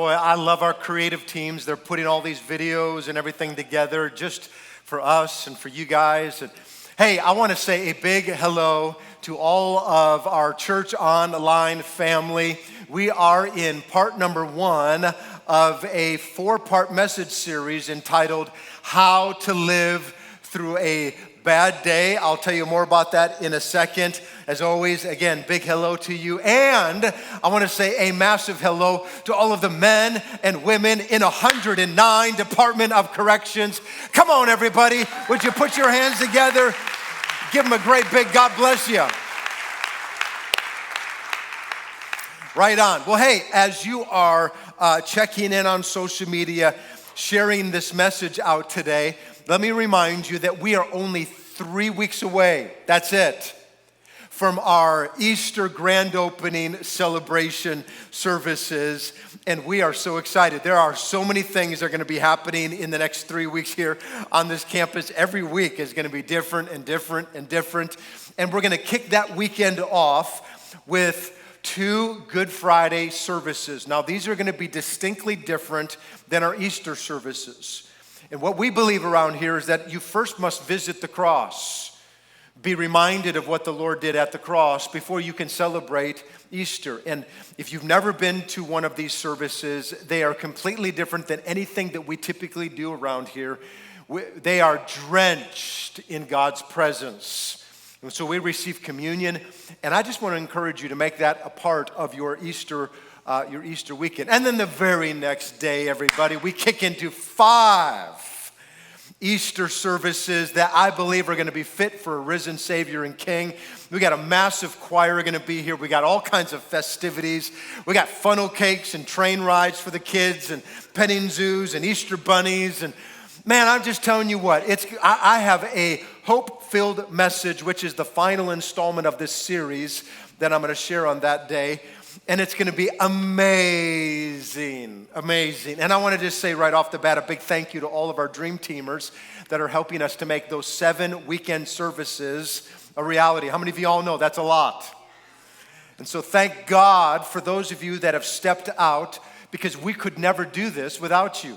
Boy, I love our creative teams. They're putting all these videos and everything together just for us and for you guys. And hey, I want to say a big hello to all of our Church Online family. We are in part number 1 of a 4-part message series entitled How to Live Through a Bad Day. I'll tell you more about that in a second. As always, again, big hello to you. And I want to say a massive hello to all of the men and women in 109 Department of Corrections. Come on, everybody. Would you put your hands together? Give them a great big God bless you. Right on. Well, hey, as you are checking in on social media, sharing this message out today, let me remind you that we are only 3 weeks away. That's it. From our Easter grand opening celebration services, and we are so excited. There are so many things that are going to be happening in the next 3 weeks here on this campus. Every week is going to be different and different and different, and we're going to kick that weekend off with 2 Good Friday services. Now, these are going to be distinctly different than our Easter services. And what we believe around here is that you first must visit the cross. Be reminded of what the Lord did at the cross before you can celebrate Easter. And if you've never been to one of these services, they are completely different than anything that we typically do around here. They are drenched in God's presence. And so we receive communion, and I just want to encourage you to make that a part of your Easter weekend. And then the very next day, everybody, we kick into 5 Easter services that I believe are going to be fit for a risen Savior and King. We got a massive choir going to be here. We got all kinds of festivities. We got funnel cakes and train rides for the kids and petting zoos and Easter bunnies. And man, I'm just telling you what, I have a hope-filled message, which is the final installment of this series that I'm going to share on that day. And it's going to be amazing, amazing. And I want to just say right off the bat, a big thank you to all of our dream teamers that are helping us to make those 7 weekend services a reality. How many of you all know that's a lot? And so thank God for those of you that have stepped out, because we could never do this without you.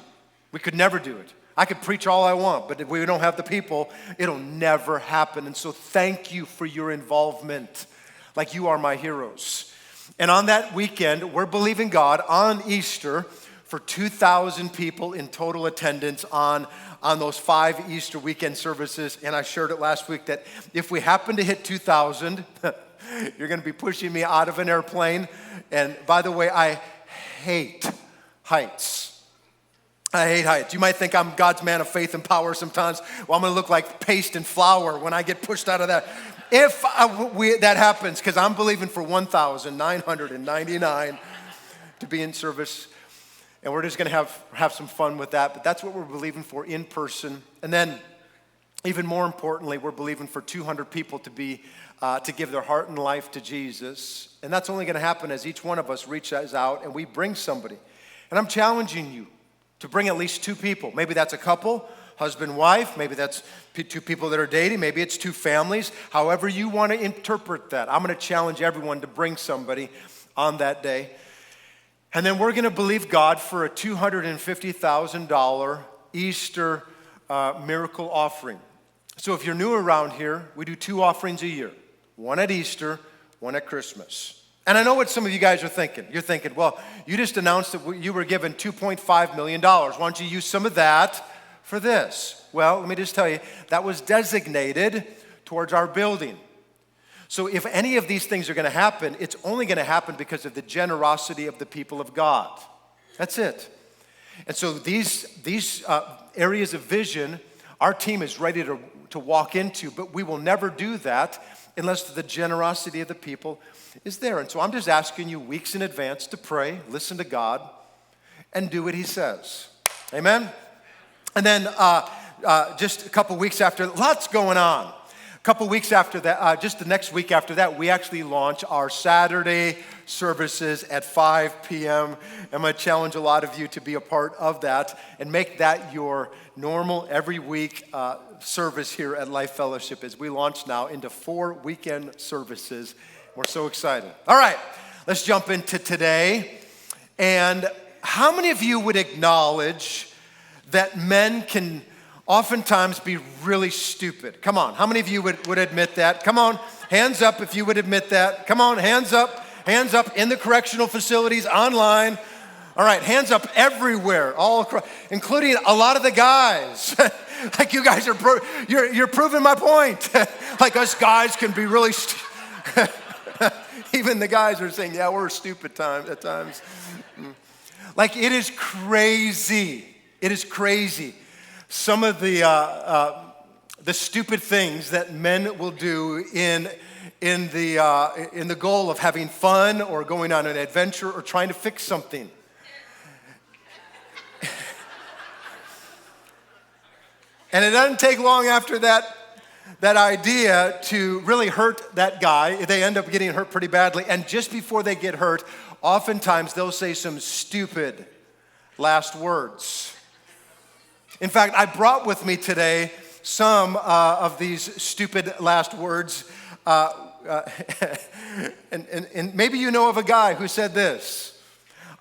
We could never do it. I could preach all I want, but if we don't have the people, it'll never happen. And so thank you for your involvement. Like, you are my heroes. And on that weekend, we're believing God on Easter for 2,000 people in total attendance on those 5 Easter weekend services. And I shared it last week that if we happen to hit 2,000, you're going to be pushing me out of an airplane. And by the way, I hate heights. I hate heights. You might think I'm God's man of faith and power sometimes. Well, I'm going to look like paste and flour when I get pushed out of that. If that happens, because I'm believing for 1,999 to be in service, and we're just going to have some fun with that. But that's what we're believing for in person. And then, even more importantly, we're believing for 200 people to give their heart and life to Jesus. And that's only going to happen as each one of us reaches out and we bring somebody. And I'm challenging you to bring at least 2 people. Maybe that's a couple, husband, wife. Maybe that's 2 people that are dating. Maybe it's 2 families. However you want to interpret that. I'm going to challenge everyone to bring somebody on that day. And then we're going to believe God for a $250,000 Easter miracle offering. So if you're new around here, we do 2 offerings a year. One at Easter, one at Christmas. And I know what some of you guys are thinking. You're thinking, well, you just announced that you were given $2.5 million. Why don't you use some of that for this? Well, let me just tell you, that was designated towards our building. So if any of these things are going to happen, it's only going to happen because of the generosity of the people of God. That's it. And so these areas of vision, our team is ready to walk into, but we will never do that unless the generosity of the people is there. And so I'm just asking you weeks in advance to pray, listen to God, and do what He says. Amen? And then just a couple weeks after, lots going on. A couple weeks after that, just the next week after that, we actually launch our Saturday services at 5 p.m. I'm going to challenge a lot of you to be a part of that and make that your normal every week service here at Life Fellowship as we launch now into 4 weekend services. We're so excited. All right, let's jump into today. And how many of you would acknowledge that men can oftentimes be really stupid? Come on, how many of you would admit that? Come on, hands up if you would admit that. Come on, hands up in the correctional facilities, online. All right, hands up everywhere, all across, including a lot of the guys. Like you guys are, you're proving my point. Like us guys can be really, even the guys are saying, yeah, we're stupid at times. Like it is crazy. It is crazy. Some of the stupid things that men will do in the goal of having fun or going on an adventure or trying to fix something. And it doesn't take long after that idea to really hurt that guy. They end up getting hurt pretty badly. And just before they get hurt, oftentimes they'll say some stupid last words. In fact, I brought with me today some of these stupid last words. And maybe you know of a guy who said this: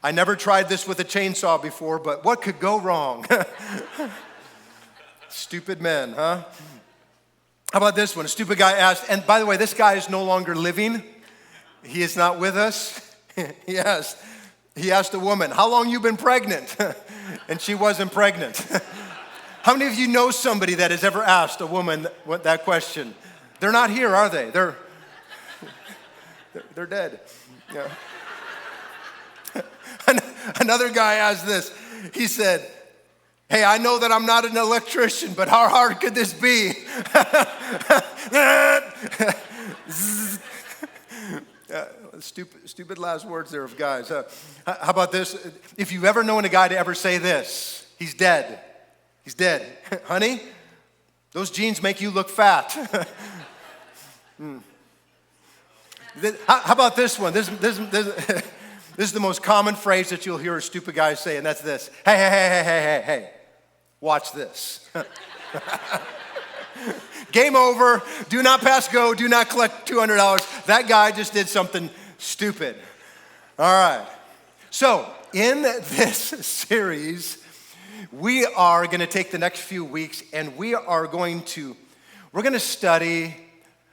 I never tried this with a chainsaw before, but what could go wrong? Stupid men, huh? How about this one? A stupid guy asked, and by the way, this guy is no longer living. He is not with us. He asked a woman, how long you been pregnant? And she wasn't pregnant. How many of you know somebody that has ever asked a woman that question? They're not here, are they? They're dead. Yeah. Another guy asked this. He said, hey, I know that I'm not an electrician, but how hard could this be? Stupid last words there of guys. How about this? If you've ever known a guy to ever say this, he's dead. He's dead. Honey, those jeans make you look fat. How about this one? This is the most common phrase that you'll hear a stupid guy say, and that's this. Hey. Watch this. Game over. Do not pass go. Do not collect $200. That guy just did something stupid. All right. So in this series, we are going to take the next few weeks and we're going to study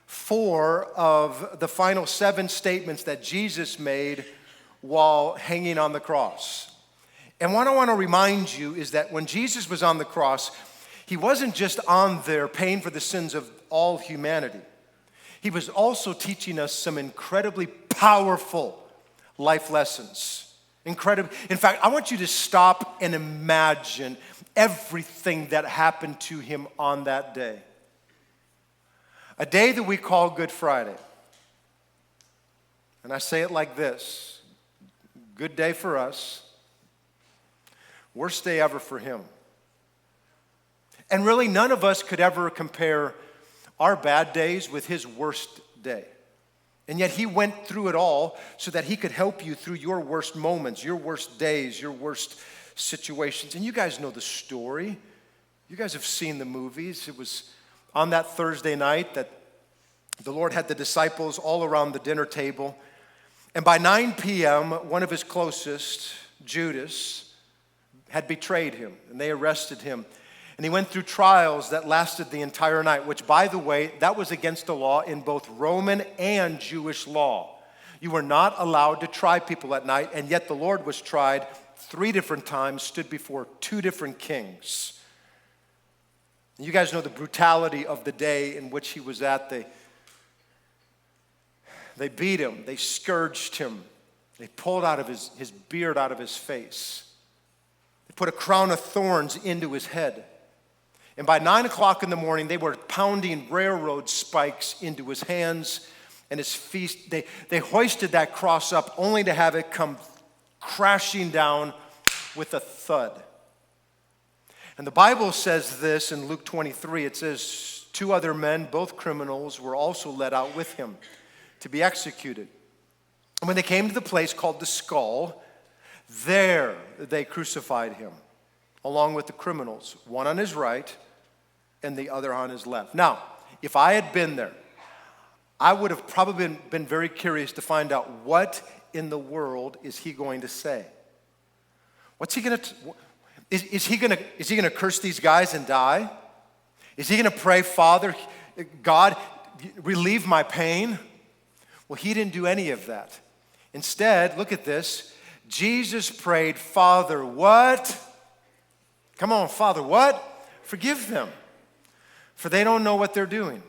4 of the final 7 statements that Jesus made while hanging on the cross. And what I want to remind you is that when Jesus was on the cross, he wasn't just on there paying for the sins of all humanity. He was also teaching us some incredibly powerful life lessons. Incredible. In fact, I want you to stop and imagine everything that happened to him on that day. A day that we call Good Friday. And I say it like this: good day for us, worst day ever for him. And really, none of us could ever compare our bad days with his worst day. And yet he went through it all so that he could help you through your worst moments, your worst days, your worst situations. And you guys know the story. You guys have seen the movies. It was on that Thursday night that the Lord had the disciples all around the dinner table. And by 9 p.m., one of his closest, Judas, had betrayed him, and they arrested him. And he went through trials that lasted the entire night, which, by the way, that was against the law in both Roman and Jewish law. You were not allowed to try people at night, and yet the Lord was tried 3 different times, stood before 2 different kings. You guys know the brutality of the day in which he was at. They beat him. They scourged him. They pulled out of his beard out of his face. They put a crown of thorns into his head. And by 9 o'clock in the morning, they were pounding railroad spikes into his hands and his feet. They hoisted that cross up only to have it come crashing down with a thud. And the Bible says this in Luke 23. It says 2 other men, both criminals, were also led out with him to be executed. And when they came to the place called the Skull, there they crucified him, along with the criminals, one on his right and the other on his left. Now, if I had been there, I would have probably been very curious to find out what in the world is he going to say. What's he going to, is he going to curse these guys and die? Is he going to pray, Father, God, relieve my pain? Well, he didn't do any of that. Instead, look at this. Jesus prayed, Father, what? Come on, Father, what? Forgive them, for they don't know what they're doing.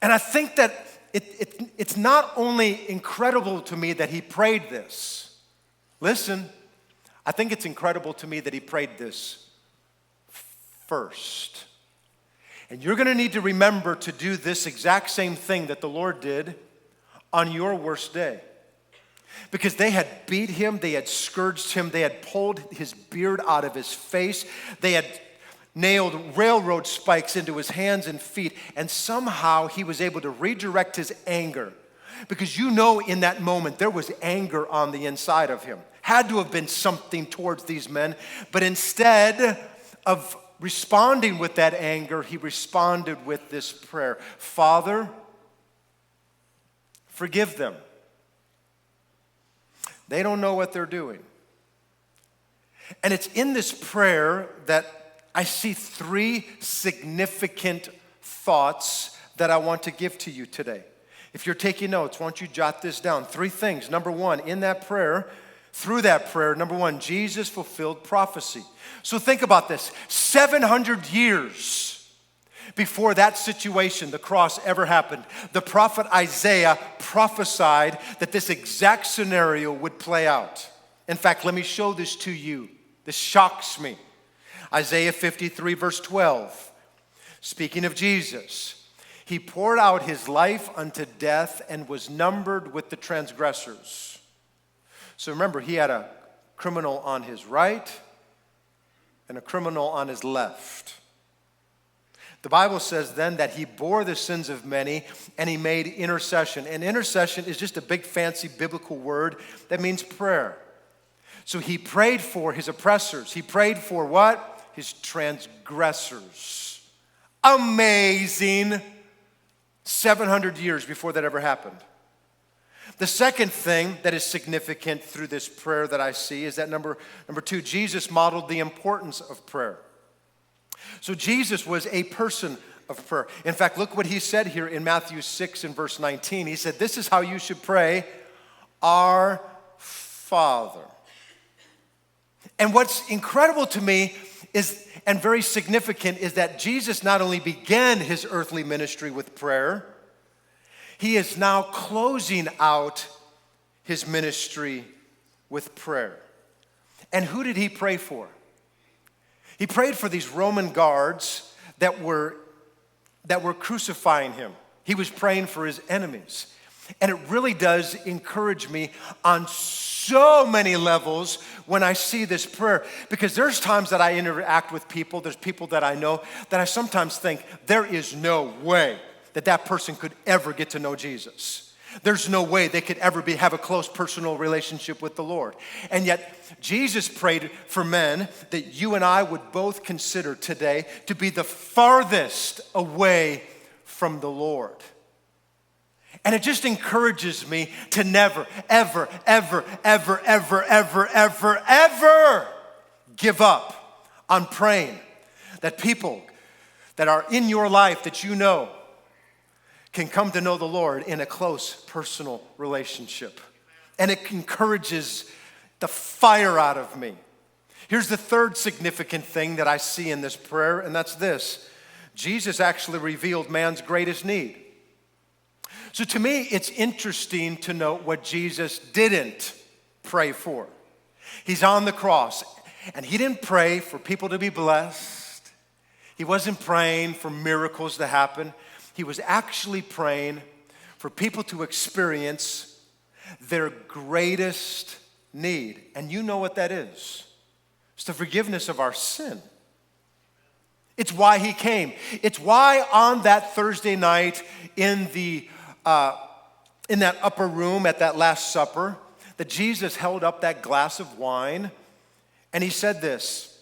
And I think that it's not only incredible to me that he prayed this. Listen, I think it's incredible to me that he prayed this first. And you're going to need to remember to do this exact same thing that the Lord did on your worst day. Because they had beat him, they had scourged him, they had pulled his beard out of his face, they had nailed railroad spikes into his hands and feet, and somehow he was able to redirect his anger. Because you know in that moment there was anger on the inside of him. Had to have been something towards these men, but instead of responding with that anger, he responded with this prayer. Father, forgive them. They don't know what they're doing. And it's in this prayer that I see three significant thoughts that I want to give to you today. If you're taking notes, why don't you jot this down? Three things. Number one, in that prayer, through that prayer, number one, Jesus fulfilled prophecy. So think about this. 700 years before that situation, the cross, ever happened, the prophet Isaiah prophesied that this exact scenario would play out. In fact, let me show this to you. This shocks me. Isaiah 53, verse 12. Speaking of Jesus, he poured out his life unto death and was numbered with the transgressors. So remember, he had a criminal on his right and a criminal on his left. The Bible says then that he bore the sins of many and he made intercession. And intercession is just a big fancy biblical word that means prayer. So he prayed for his oppressors. He prayed for what? His transgressors. Amazing. 700 years before that ever happened. The second thing that is significant through this prayer that I see is that number two, Jesus modeled the importance of prayer. So Jesus was a person of prayer. In fact, look what he said here in Matthew 6 and verse 19. He said, this is how you should pray, our Father. And what's incredible to me is, and very significant, is that Jesus not only began his earthly ministry with prayer, he is now closing out his ministry with prayer. And who did he pray for? He prayed for these Roman guards that were crucifying him. He was praying for his enemies. And it really does encourage me on so many levels when I see this prayer. Because there's times that I interact with people, there's people that I know, that I sometimes think there is no way that that person could ever get to know Jesus. There's no way they could ever have a close personal relationship with the Lord. And yet, Jesus prayed for men that you and I would both consider today to be the farthest away from the Lord. And it just encourages me to never, ever, ever, ever, ever, ever, ever, ever give up on praying that people that are in your life that you know can come to know the Lord in a close personal relationship. And it encourages the fire out of me. Here's the third significant thing that I see in this prayer, and that's this. Jesus actually revealed man's greatest need. So to me, it's interesting to note what Jesus didn't pray for. He's on the cross, and he didn't pray for people to be blessed. He wasn't praying for miracles to happen. He was actually praying for people to experience their greatest need. And you know what that is. It's the forgiveness of our sin. It's why he came. It's why on that Thursday night in that upper room at that Last Supper, that Jesus held up that glass of wine and he said this.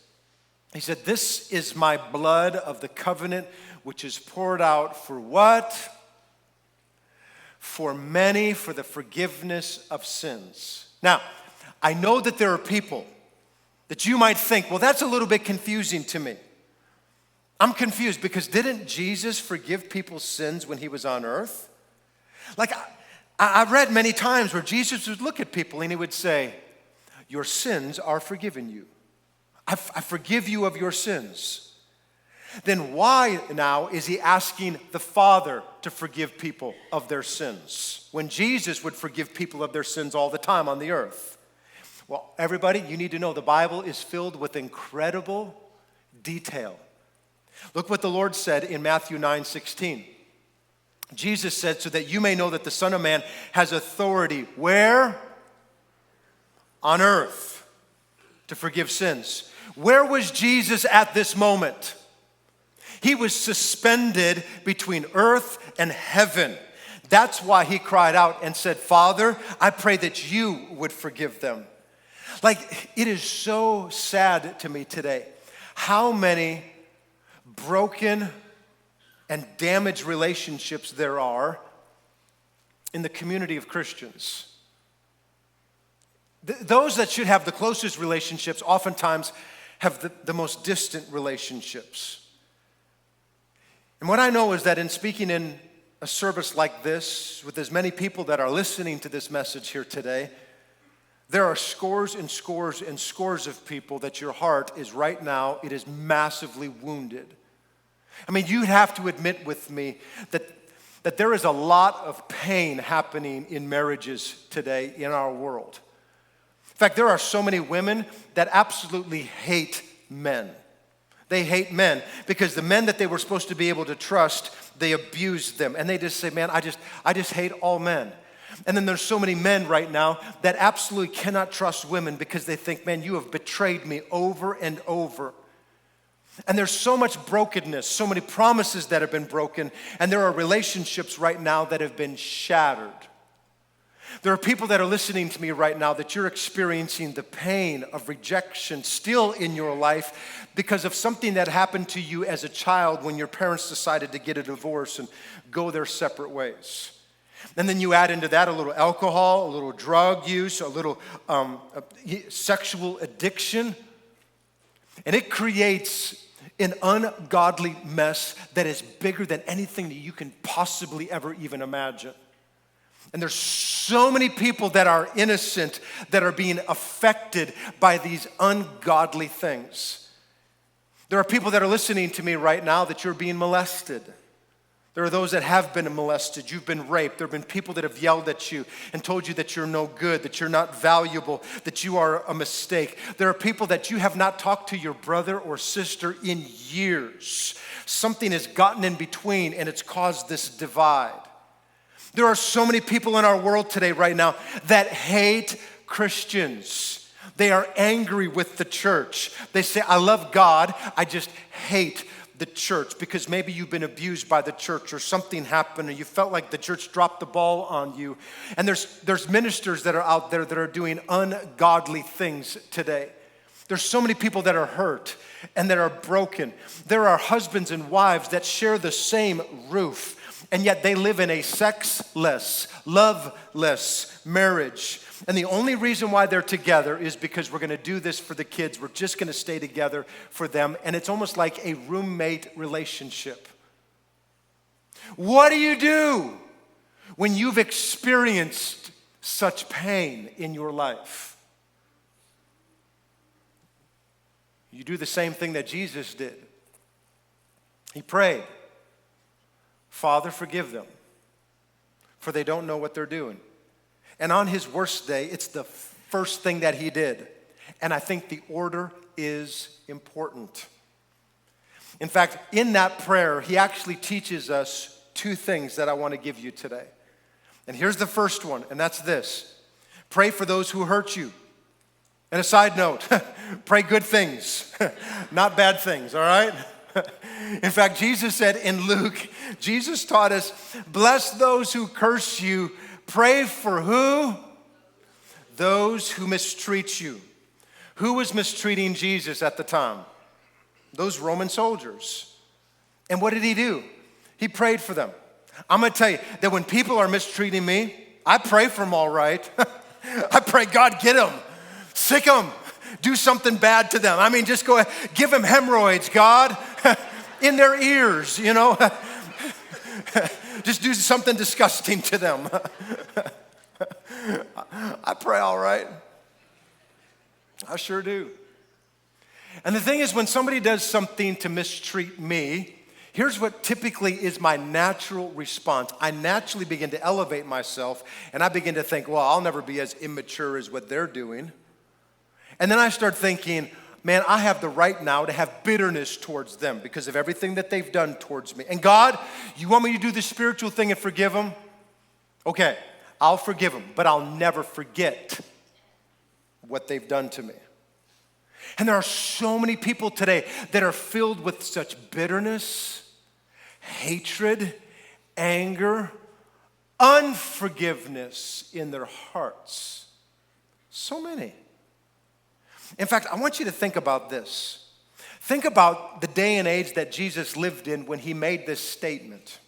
He said, this is my blood of the covenant which is poured out for what? For many, for the forgiveness of sins. Now, I know that there are people that you might think, well, that's a little bit confusing to me. I'm confused because didn't Jesus forgive people's sins when he was on earth? Like, I've read many times where Jesus would look at people and he would say, your sins are forgiven you. I forgive you of your sins. Then why now is he asking the Father to forgive people of their sins when Jesus would forgive people of their sins all the time on the earth? Well, everybody, you need to know the Bible is filled with incredible detail. Look what the Lord said in Matthew 9:16. Jesus said, so that you may know that the Son of Man has authority, where? On earth, to forgive sins. Where was Jesus at this moment? He was suspended between earth and heaven. That's why he cried out and said, Father, I pray that you would forgive them. Like, it is so sad to me today how many broken and damaged relationships there are in the community of Christians. Those that should have the closest relationships oftentimes have the most distant relationships. And what I know is that in speaking in a service like this, with as many people that are listening to this message here today, there are scores and scores and scores of people that your heart is right now, it is massively wounded. I mean, you'd have to admit with me that there is a lot of pain happening in marriages today in our world. In fact, there are so many women that absolutely hate men. They hate men because the men that they were supposed to be able to trust, they abuse them. And they just say, man, I just hate all men. And then there's so many men right now that absolutely cannot trust women because they think, man, you have betrayed me over and over. And there's so much brokenness, so many promises that have been broken, and there are relationships right now that have been shattered. There are people that are listening to me right now that you're experiencing the pain of rejection still in your life because of something that happened to you as a child when your parents decided to get a divorce and go their separate ways. And then you add into that a little alcohol, a little drug use, a little sexual addiction. And it creates an ungodly mess that is bigger than anything that you can possibly ever even imagine. And there's so many people that are innocent that are being affected by these ungodly things. There are people that are listening to me right now that you're being molested. There are those that have been molested. You've been raped. There have been people that have yelled at you and told you that you're no good, that you're not valuable, that you are a mistake. There are people that you have not talked to your brother or sister in years. Something has gotten in between and it's caused this divide. There are so many people in our world today right now that hate Christians. They are angry with the church. They say, I love God, I just hate the church because maybe you've been abused by the church or something happened or you felt like the church dropped the ball on you. And there's ministers that are out there that are doing ungodly things today. There's so many people that are hurt and that are broken. There are husbands and wives that share the same roof and yet they live in a sexless, loveless marriage. And the only reason why they're together is because we're going to do this for the kids. We're just going to stay together for them. And it's almost like a roommate relationship. What do you do when you've experienced such pain in your life? You do the same thing that Jesus did. He prayed, Father, forgive them, for they don't know what they're doing. And on his worst day, it's the first thing that he did. And I think the order is important. In fact, in that prayer, he actually teaches us two things that I want to give you today. And here's the first one, and that's this. Pray for those who hurt you. And a side note, pray good things, not bad things, all right? In fact, Jesus said in Luke, Jesus taught us, bless those who curse you. Pray for who? Those who mistreat you. Who was mistreating Jesus at the time? Those Roman soldiers. And what did he do? He prayed for them. I'm going to tell you that when people are mistreating me, I pray for them all right. I pray, God, get them, sick them, Do something bad to them. I mean, just go ahead. Give them hemorrhoids, God, in their ears, Just do something disgusting to them. I pray all right. I sure do. And the thing is, when somebody does something to mistreat me, here's what typically is my natural response. I naturally begin to elevate myself, and I begin to think, well, I'll never be as immature as what they're doing. And then I start thinking, man, I have the right now to have bitterness towards them because of everything that they've done towards me. And God, you want me to do the spiritual thing and forgive them? Okay, I'll forgive them, but I'll never forget what they've done to me. And there are so many people today that are filled with such bitterness, hatred, anger, unforgiveness in their hearts. So many. In fact, I want you to think about this. Think about the day and age that Jesus lived in when he made this statement.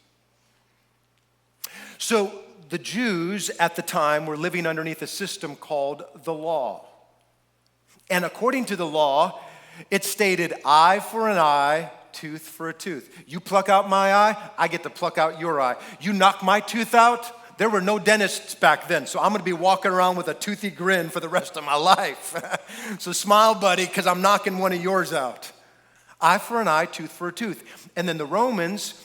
So the Jews at the time were living underneath a system called the law. And according to the law, it stated eye for an eye, tooth for a tooth. You pluck out my eye, I get to pluck out your eye. You knock my tooth out, there were no dentists back then, so I'm gonna be walking around with a toothy grin for the rest of my life. So smile, buddy, because I'm knocking one of yours out. Eye for an eye, tooth for a tooth. And then the Romans,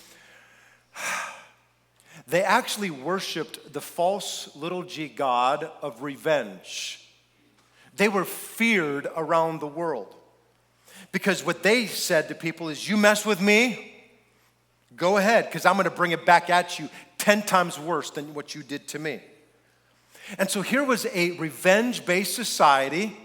they actually worshiped the false little g god of revenge. They were feared around the world because what they said to people is, you mess with me, go ahead, because I'm going to bring it back at you 10 times worse than what you did to me. And so here was a revenge-based society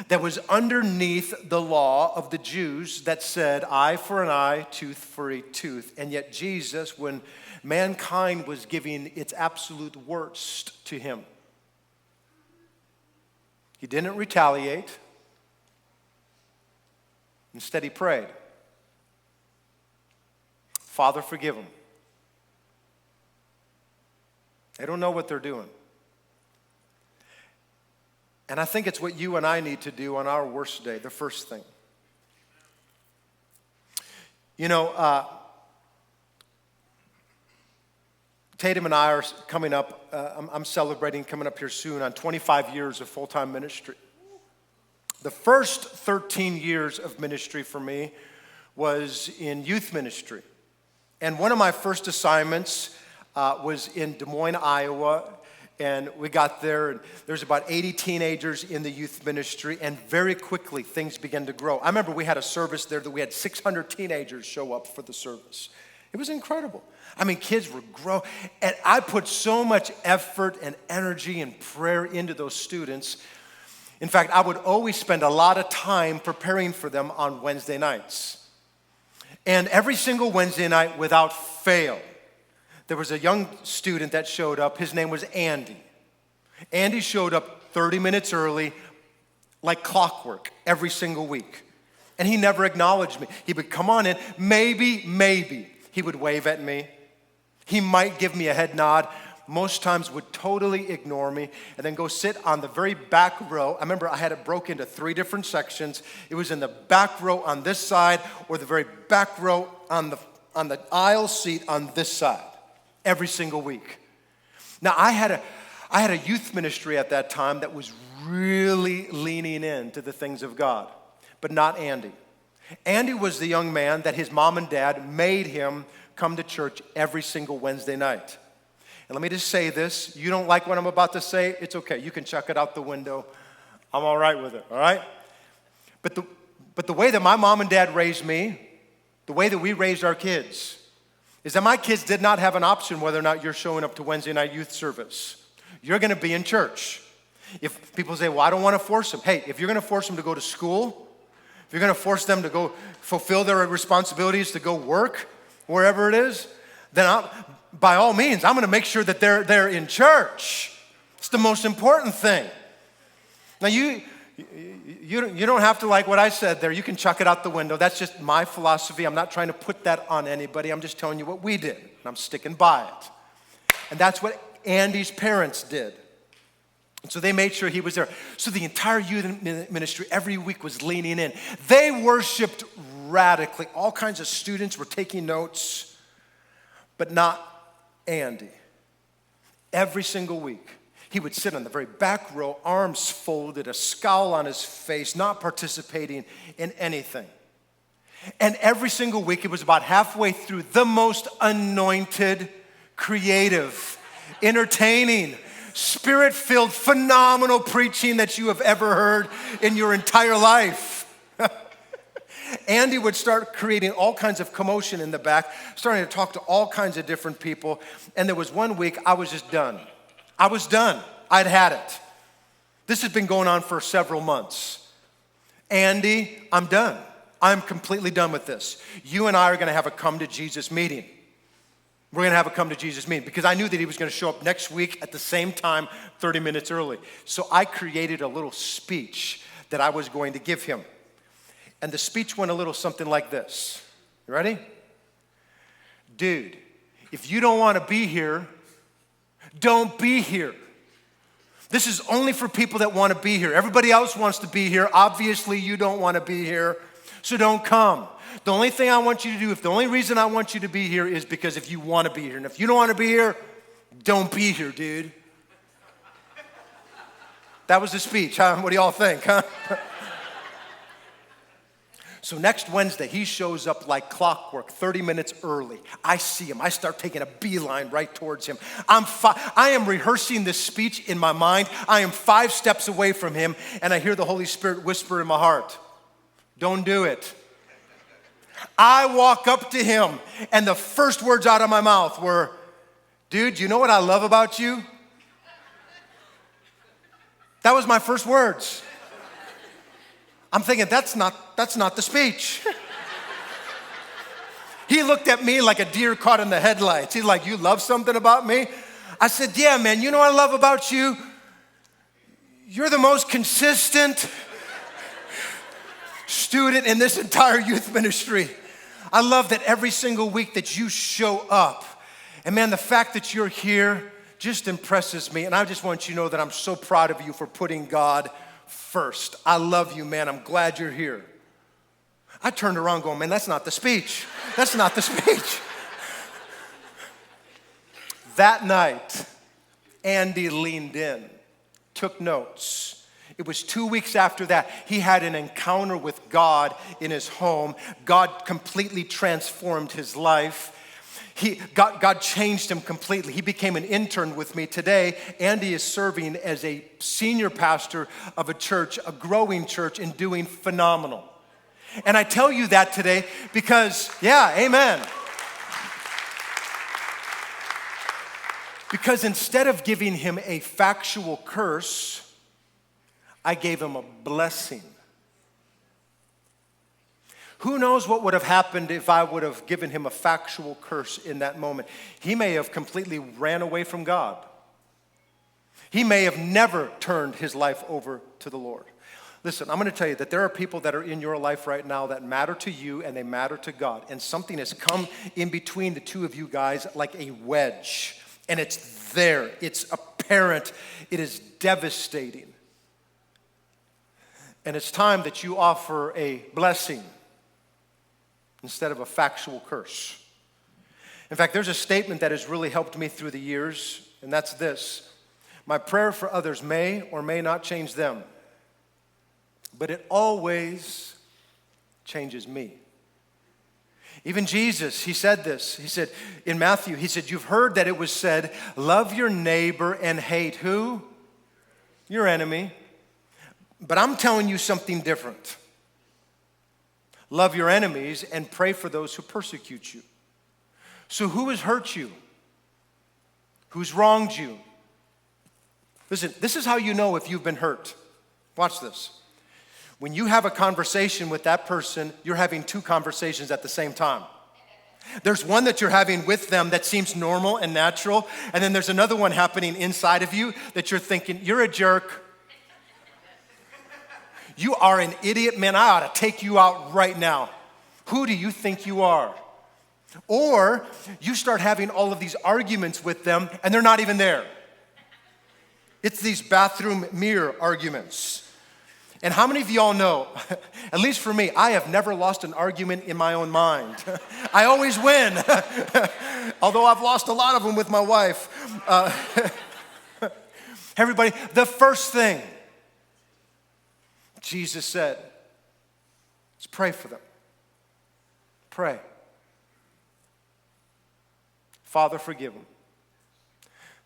that was underneath the law of the Jews that said eye for an eye, tooth for a tooth. And yet Jesus, when mankind was giving its absolute worst to him, he didn't retaliate. Instead, he prayed, Father, forgive them. They don't know what they're doing. And I think it's what you and I need to do on our worst day, the first thing. Tatum and I are coming up, I'm celebrating coming up here soon on 25 years of full-time ministry. The first 13 years of ministry for me was in youth ministry. And one of my first assignments was in Des Moines, Iowa. And we got there, and there's about 80 teenagers in the youth ministry, and very quickly things began to grow. I remember we had a service there that we had 600 teenagers show up for the service. It was incredible. I mean, kids were growing, and I put so much effort and energy and prayer into those students. In fact, I would always spend a lot of time preparing for them on Wednesday nights. And every single Wednesday night, without fail, there was a young student that showed up. His name was Andy. Andy showed up 30 minutes early, like clockwork, every single week. And he never acknowledged me. He would come on in, maybe. He would wave at me. He might give me a head nod. Most times would totally ignore me and then go sit on the very back row. I remember I had it broke into 3 different sections. It was in the back row on this side or the very back row on the aisle seat on this side every single week. Now, I had a youth ministry at that time that was really leaning into the things of God, but not Andy. Andy was the young man that his mom and dad made him come to church every single Wednesday night. And let me just say this. You don't like what I'm about to say? It's okay. You can chuck it out the window. I'm all right with it, all right? But the way that my mom and dad raised me, the way that we raised our kids, is that my kids did not have an option whether or not you're showing up to Wednesday night youth service. You're going to be in church. If people say, well, I don't want to force them. Hey, if you're going to force them to go to school, if you're going to force them to go fulfill their responsibilities to go work, wherever it is, then by all means, I'm going to make sure that they're in church. It's the most important thing. Now, you don't have to like what I said there. You can chuck it out the window. That's just my philosophy. I'm not trying to put that on anybody. I'm just telling you what we did, and I'm sticking by it. And that's what Andy's parents did. And so they made sure he was there. So the entire youth ministry every week was leaning in. They worshiped radically. All kinds of students were taking notes, but not Andy. Every single week, he would sit on the very back row, arms folded, a scowl on his face, not participating in anything. And every single week, it was about halfway through, the most anointed, creative, entertaining, Spirit-filled, phenomenal preaching that you have ever heard in your entire life. Andy would start creating all kinds of commotion in the back, starting to talk to all kinds of different people. And there was one week I was just done. I was done. I'd had it. This has been going on for several months. Andy, I'm done. I'm completely done with this. You and I are going to have a come to Jesus meeting. We're going to have a come to Jesus meeting because I knew that he was going to show up next week at the same time, 30 minutes early. So I created a little speech that I was going to give him. And the speech went a little something like this. You ready? Dude, if you don't want to be here, don't be here. This is only for people that want to be here. Everybody else wants to be here. Obviously, you don't want to be here, so don't come. The only thing I want you to do, the only reason I want you to be here is because if you want to be here. And if you don't want to be here, don't be here, dude. That was the speech, huh? What do y'all think, huh? So next Wednesday, he shows up like clockwork, 30 minutes early. I see him. I start taking a beeline right towards him. I am rehearsing this speech in my mind. I am 5 steps away from him, and I hear the Holy Spirit whisper in my heart, don't do it. I walk up to him, and the first words out of my mouth were, dude, you know what I love about you? That was my first words. I'm thinking, that's not the speech. He looked at me like a deer caught in the headlights. He's like, you love something about me? I said, yeah, man, you know what I love about you? You're the most consistent student in this entire youth ministry. I love that every single week that you show up. And man, the fact that you're here just impresses me. And I just want you to know that I'm so proud of you for putting God first. I love you, man. I'm glad you're here. I turned around going, man, that's not the speech. That's not the speech. That night, Andy leaned in, took notes. It was 2 weeks after that, he had an encounter with God in his home. God completely transformed his life. God changed him completely. He became an intern with me. Today, Andy is serving as a senior pastor of a church, a growing church, and doing phenomenal. And I tell you that today because, yeah, amen. Because instead of giving him a factual curse, I gave him a blessing. Who knows what would have happened if I would have given him a factual curse in that moment? He may have completely ran away from God. He may have never turned his life over to the Lord. Listen, I'm going to tell you that there are people that are in your life right now that matter to you and they matter to God. And something has come in between the two of you guys like a wedge. And it's there. It's apparent. It is devastating. And it's time that you offer a blessing instead of a factual curse. In fact, there's a statement that has really helped me through the years, and that's this. My prayer for others may or may not change them, but it always changes me. Even Jesus, he said this. He said, in Matthew, he said, you've heard that it was said, love your neighbor and hate who? Your enemy. But I'm telling you something different. Love your enemies and pray for those who persecute you. So who has hurt you? Who's wronged you? Listen, this is how you know if you've been hurt. Watch this. When you have a conversation with that person, you're having 2 conversations at the same time. There's one that you're having with them that seems normal and natural, and then there's another one happening inside of you that you're thinking, you're a jerk. You are an idiot, man. I ought to take you out right now. Who do you think you are? Or you start having all of these arguments with them and they're not even there. It's these bathroom mirror arguments. And how many of y'all know, at least for me, I have never lost an argument in my own mind. I always win, although I've lost a lot of them with my wife. Everybody, the first thing Jesus said is pray for them. Pray. Father, forgive them.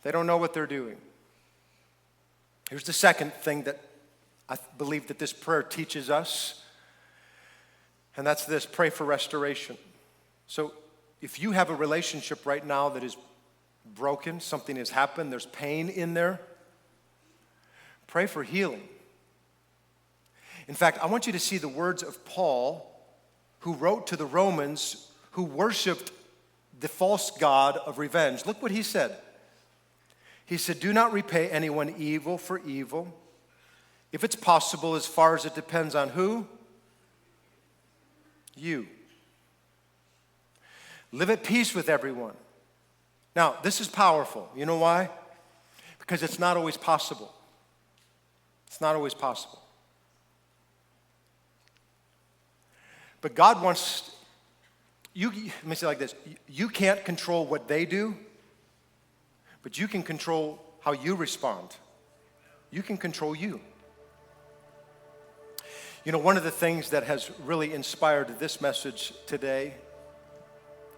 They don't know what they're doing. Here's the second thing that I believe that this prayer teaches us, and that's this: pray for restoration. So if you have a relationship right now that is broken, something has happened, there's pain in there, pray for healing. In fact, I want you to see the words of Paul, who wrote to the Romans who worshiped the false god of revenge. Look what he said. He said, do not repay anyone evil for evil, if it's possible, as far as it depends on who? You. Live at peace with everyone. Now, this is powerful. You know why? Because it's not always possible. It's not always possible. But God wants, let me say it like this, you can't control what they do, but you can control how you respond. You can control you. You know, one of the things that has really inspired this message today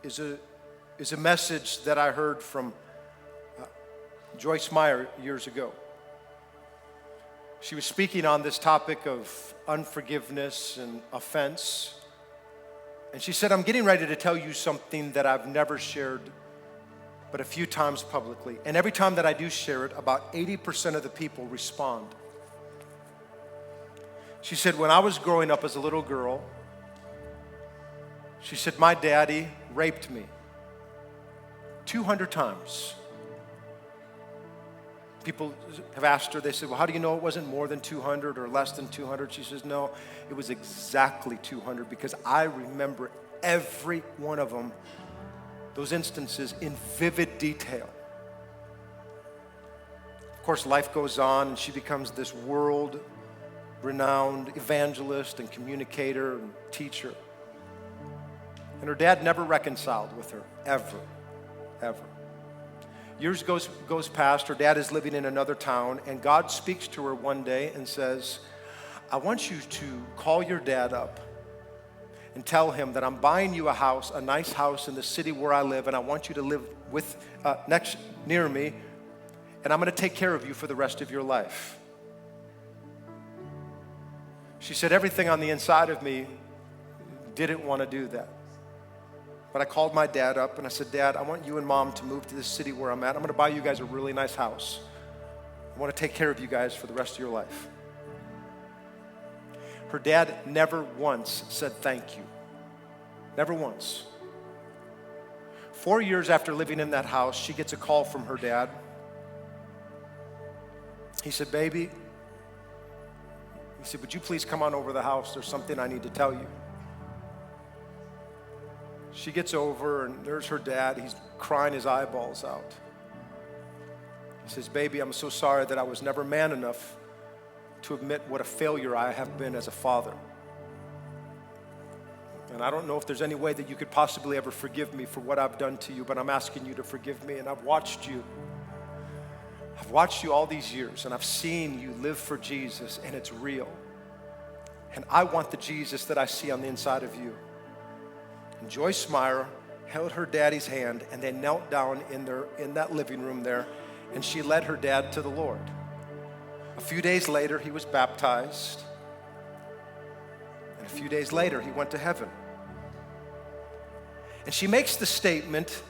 is a message that I heard from Joyce Meyer years ago. She was speaking on this topic of unforgiveness and offense. And she said, I'm getting ready to tell you something that I've never shared but a few times publicly. And every time that I do share it, about 80% of the people respond. She said, when I was growing up as a little girl, she said, my daddy raped me 200 times. People have asked her, they said, well, how do you know it wasn't more than 200 or less than 200? She says, no, it was exactly 200 because I remember every one of them, those instances, in vivid detail. Of course, life goes on and she becomes this world-renowned evangelist and communicator and teacher. And her dad never reconciled with her, ever. Years goes past, her dad is living in another town, and God speaks to her one day and says, I want you to call your dad up and tell him that I'm buying you a house, a nice house in the city where I live, and I want you to live near me, and I'm going to take care of you for the rest of your life. She said, everything on the inside of me didn't want to do that. But I called my dad up and I said, Dad, I want you and Mom to move to this city where I'm at. I'm going to buy you guys a really nice house. I want to take care of you guys for the rest of your life. Her dad never once said thank you. Never once. 4 years after living in that house, she gets a call from her dad. He said, baby, he said, would you please come on over to the house? There's something I need to tell you. She gets over and there's her dad. He's crying his eyeballs out. He says, baby, I'm so sorry that I was never man enough to admit what a failure I have been as a father. And I don't know if there's any way that you could possibly ever forgive me for what I've done to you, but I'm asking you to forgive me. And I've watched you all these years, and I've seen you live for Jesus, and it's real. And I want the Jesus that I see on the inside of you. And Joyce Meyer held her daddy's hand, and they knelt down in that living room there, and she led her dad to the Lord. A few days later, he was baptized, and a few days later, he went to heaven. And she makes the statement,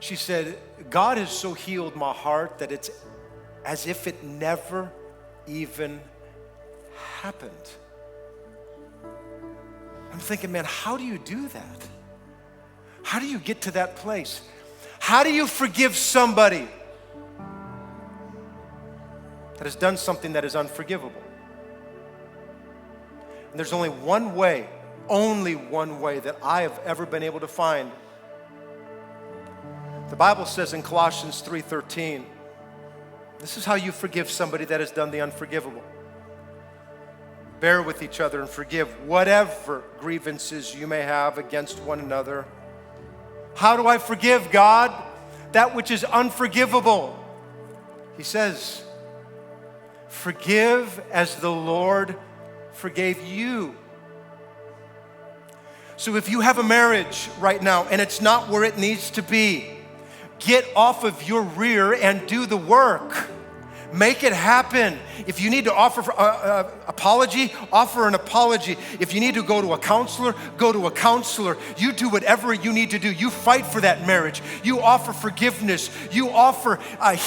she said, God has so healed my heart that it's as if it never even happened. I'm thinking, man, how do you do that? How do you get to that place? How do you forgive somebody that has done something that is unforgivable? And there's only one way that I have ever been able to find. The Bible says in Colossians 3:13, This is how you forgive somebody that has done the unforgivable. Bear with each other and forgive whatever grievances you may have against one another. How do I forgive, God? That which is unforgivable. He says, forgive as the Lord forgave you. So if you have a marriage right now and it's not where it needs to be, get off of your rear and do the work. Make it happen. If you need to offer apology, offer an apology. If you need to go to a counselor, go to a counselor. You do whatever you need to do. You fight for that marriage. You offer forgiveness. You offer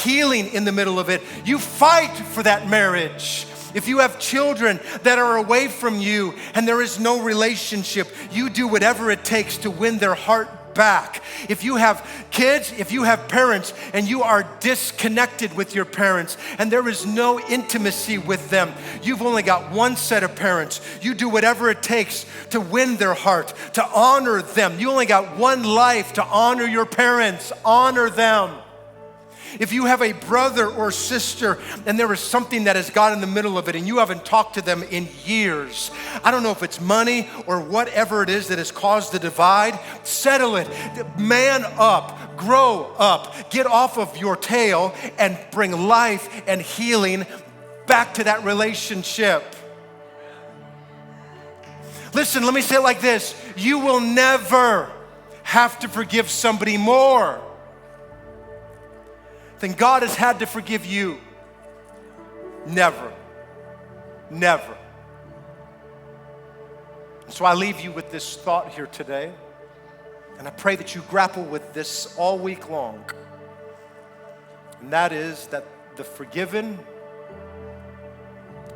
healing in the middle of it. You fight for that marriage. If you have children that are away from you and there is no relationship, you do whatever it takes to win their heart back. If you have kids, if you have parents and you are disconnected with your parents and there is no intimacy with them, you've only got one set of parents. You do whatever it takes to win their heart, to honor them. You only got one life to honor your parents. Honor them. If you have a brother or sister and there is something that has got in the middle of it and you haven't talked to them in years, I don't know if it's money or whatever it is that has caused the divide, settle it. Man up, grow up, get off of your tail and bring life and healing back to that relationship. Listen, let me say it like this. You will never have to forgive somebody more than God has had to forgive you. Never. Never. And so I leave you with this thought here today, and I pray that you grapple with this all week long. And that is that the forgiven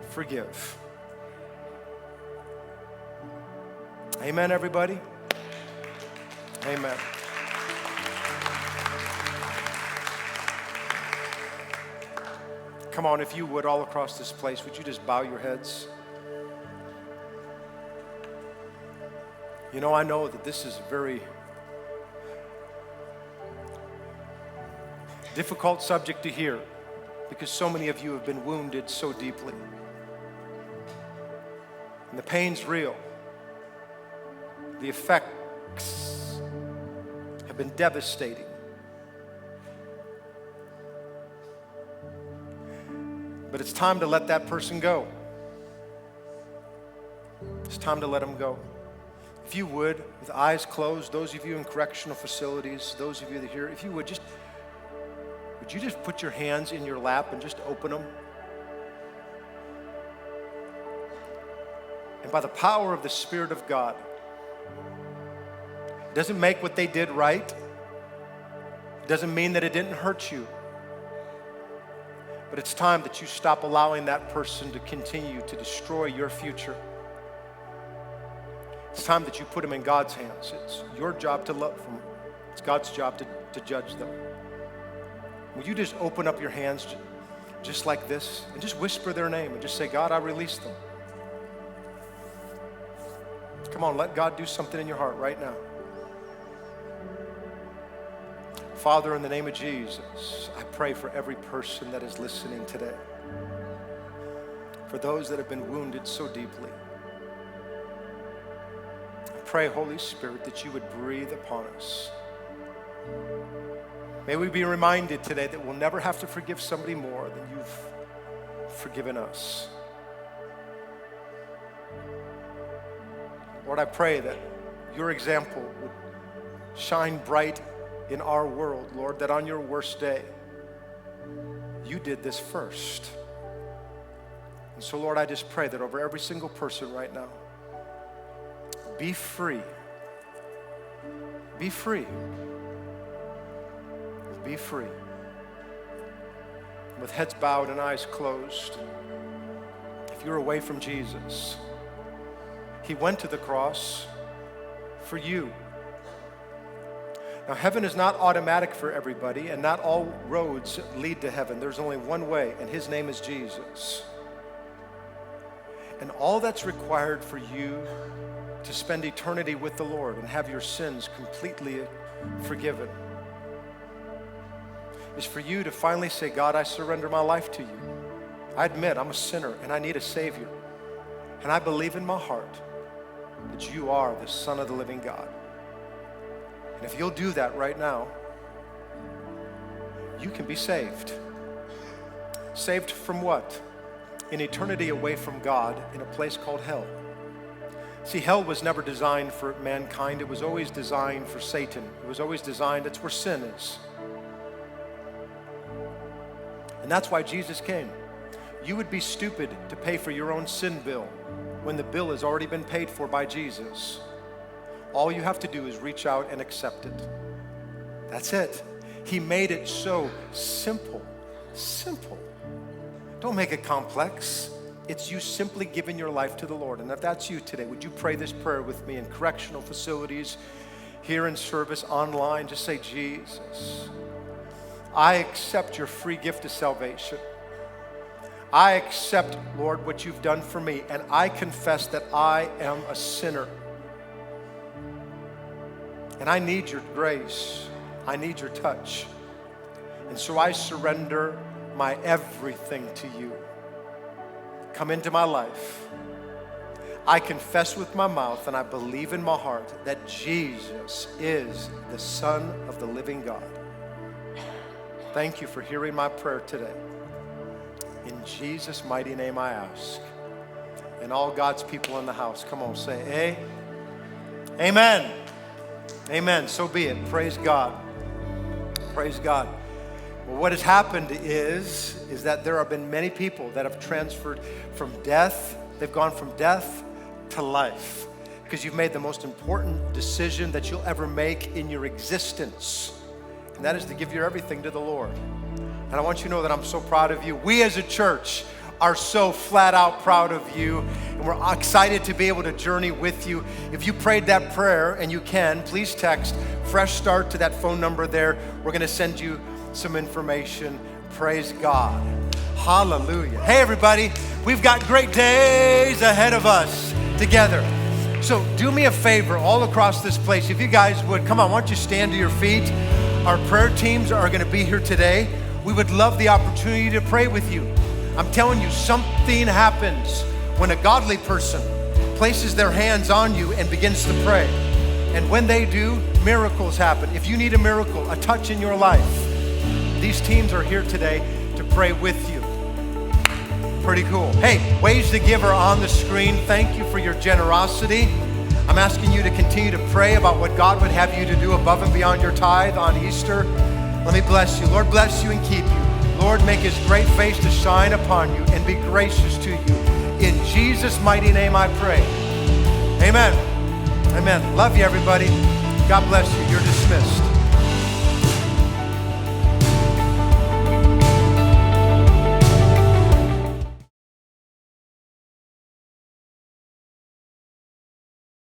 forgive. Amen, everybody? Amen. Come on, if you would, all across this place, would you just bow your heads? You know, I know that this is a very difficult subject to hear because so many of you have been wounded so deeply. And the pain's real. The effects have been devastating. But it's time to let that person go. It's time to let them go. If you would, with eyes closed, those of you in correctional facilities, those of you that are here, if you would you just put your hands in your lap and just open them? And by the power of the Spirit of God, it doesn't make what they did right. It doesn't mean that it didn't hurt you. But it's time that you stop allowing that person to continue to destroy your future. It's time that you put them in God's hands. It's your job to love them. It's God's job to judge them. Will you just open up your hands just like this and just whisper their name and just say, God, I release them. Come on, let God do something in your heart right now. Father, in the name of Jesus, I pray for every person that is listening today, for those that have been wounded so deeply. I pray, Holy Spirit, that you would breathe upon us. May we be reminded today that we'll never have to forgive somebody more than you've forgiven us. Lord, I pray that your example would shine bright in our world, Lord, that on your worst day, you did this first. And so, Lord, I just pray that over every single person right now, be free. Be free. Be free. With heads bowed and eyes closed, if you're away from Jesus, he went to the cross for you. Now, heaven is not automatic for everybody, and not all roads lead to heaven. There's only one way, and his name is Jesus. And all that's required for you to spend eternity with the Lord and have your sins completely forgiven is for you to finally say, God, I surrender my life to you. I admit I'm a sinner and I need a Savior. And I believe in my heart that you are the Son of the living God. And if you'll do that right now, you can be saved. Saved from what? An eternity away from God in a place called hell. See, hell was never designed for mankind. It was always designed for Satan. It was always designed, it's where sin is. And that's why Jesus came. You would be stupid to pay for your own sin bill when the bill has already been paid for by Jesus. All you have to do is reach out and accept it. That's it. He made it so simple. Simple. Don't make it complex. It's you simply giving your life to the Lord. And if that's you today, would you pray this prayer with me in correctional facilities, here in service, online? Just say, Jesus, I accept your free gift of salvation. I accept, Lord, what you've done for me, and I confess that I am a sinner. And I need your grace. I need your touch. And so I surrender my everything to you. Come into my life. I confess with my mouth and I believe in my heart that Jesus is the Son of the living God. Thank you for hearing my prayer today. In Jesus' mighty name I ask. And all God's people in the house, come on, say, amen. Amen. So be it. Praise God. Praise God. Well, what has happened is that there have been many people that have transferred from death. They've gone from death to life because you've made the most important decision that you'll ever make in your existence. And that is to give your everything to the Lord. And I want you to know that I'm so proud of you. We as a church are so flat out proud of you, and we're excited to be able to journey with you. If you prayed that prayer, and you can, please text Fresh Start to that phone number there. We're gonna send you some information. Praise God. Hallelujah. Hey everybody, we've got great days ahead of us together. So do me a favor all across this place. If you guys would, come on, why don't you stand to your feet? Our prayer teams are gonna be here today. We would love the opportunity to pray with you. I'm telling you, something happens when a godly person places their hands on you and begins to pray. And when they do, miracles happen. If you need a miracle, a touch in your life, these teams are here today to pray with you. Pretty cool. Hey, ways to give are on the screen. Thank you for your generosity. I'm asking you to continue to pray about what God would have you to do above and beyond your tithe on Easter. Let me bless you. Lord, bless you and keep you. Lord, make his great face to shine upon you and be gracious to you. In Jesus' mighty name I pray. Amen. Amen. Love you, everybody. God bless you. You're dismissed.